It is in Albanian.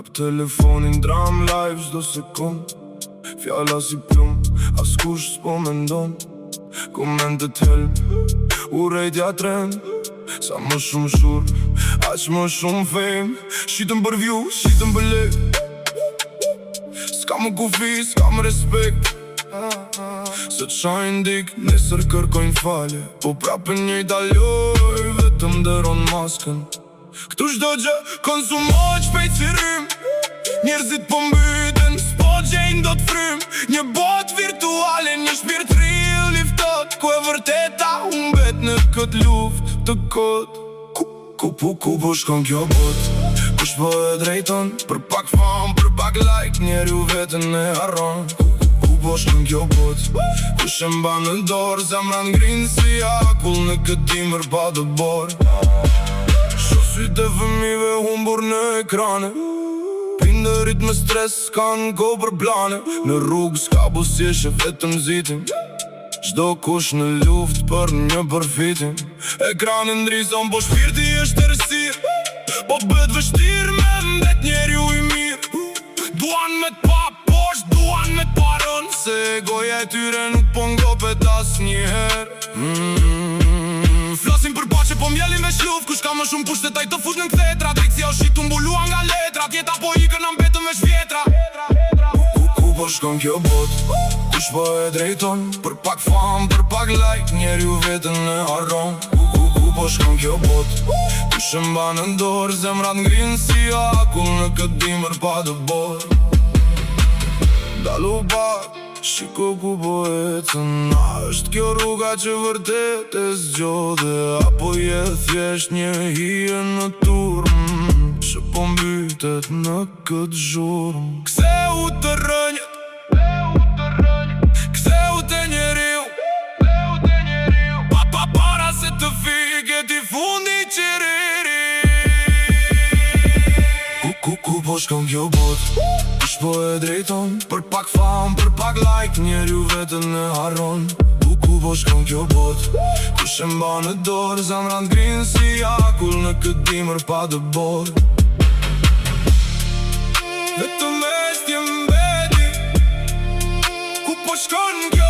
Kap telefonin dram live çdo sekund. Fjalla si plum, askush s'po mendon. Komentet help, urrejtja trend. Sa më shumë shur, aq më shumë fame. Shitëm për view, shitëm për lek. S'ka më kufi, s'ka më respekt. Se t'shajnë dik, nesër kërkojnë falje. Po prapë njëjta loj, vetëm dëron masken. Këtu çdo gjë konsumohet shpejt si rrym. Njerëzit po mbyten, s'po gjejnë dot frym. Një botë virtuale, një shpirt real liftot. Ku e vërteta humbet në kët luftë të kot. Ku po shkon kjo bot? Kush po e drejton? Për pak fam, për pak like, njeriu veten e harron. Ku po shkon kjo bot? Kush e mban në dorë? Zemra ngrinë si akull në këtë dimër pa të borë. Sytë e fëmive humbur në ekrane. Prindërit me stres s'kan ko për plane. Në rrugë s'ka busjeshe vetëm zitin. Çdo kush në luft për një përfitin. Ekranin ndrison po shpirti është tërësir. Po bët vështir me mbet njeriu i mirë. Duan me t'pa posht, duan me t'pa rën. Se goja e tyre nuk po ngopet asnjëherë. Flasim për pache po mjelin me shluf. Kush ka më shumë pushtetaj të fush në kthetra. Drejtësia është shitu mbulua nga letrat. Jeta po ikën na mbetën veç vjetra. Ku po shkon kjo bot? Kush po e drejton? Për pak fam, për pak like, njeriu veten e harron. Ku po shkon kjo bot? Kush e mban në dorë? Zemrat ngrinë si akull në këtë dimër pa të borë. Dalu pak, shiko ku po ecën. A është kjo rruga që vërtet e zgjodhe? Apo je thjesht një hije në turm që po mbytet në këtë zhurm? Ktheu të rënjët, ktheu të njeriu. Para se të fiket i fundi qiriri. Ku po shkon kjo bot? Kush po e drejton? Për pak fam, për pak like, njeriu veten e harron. Ku po shkon kjo bot? Kush e mban në dorë? Zemra ngrinë si akull në këtë dimër pa të borë. Vetëm mestje mbeti. Ku po shkon kjo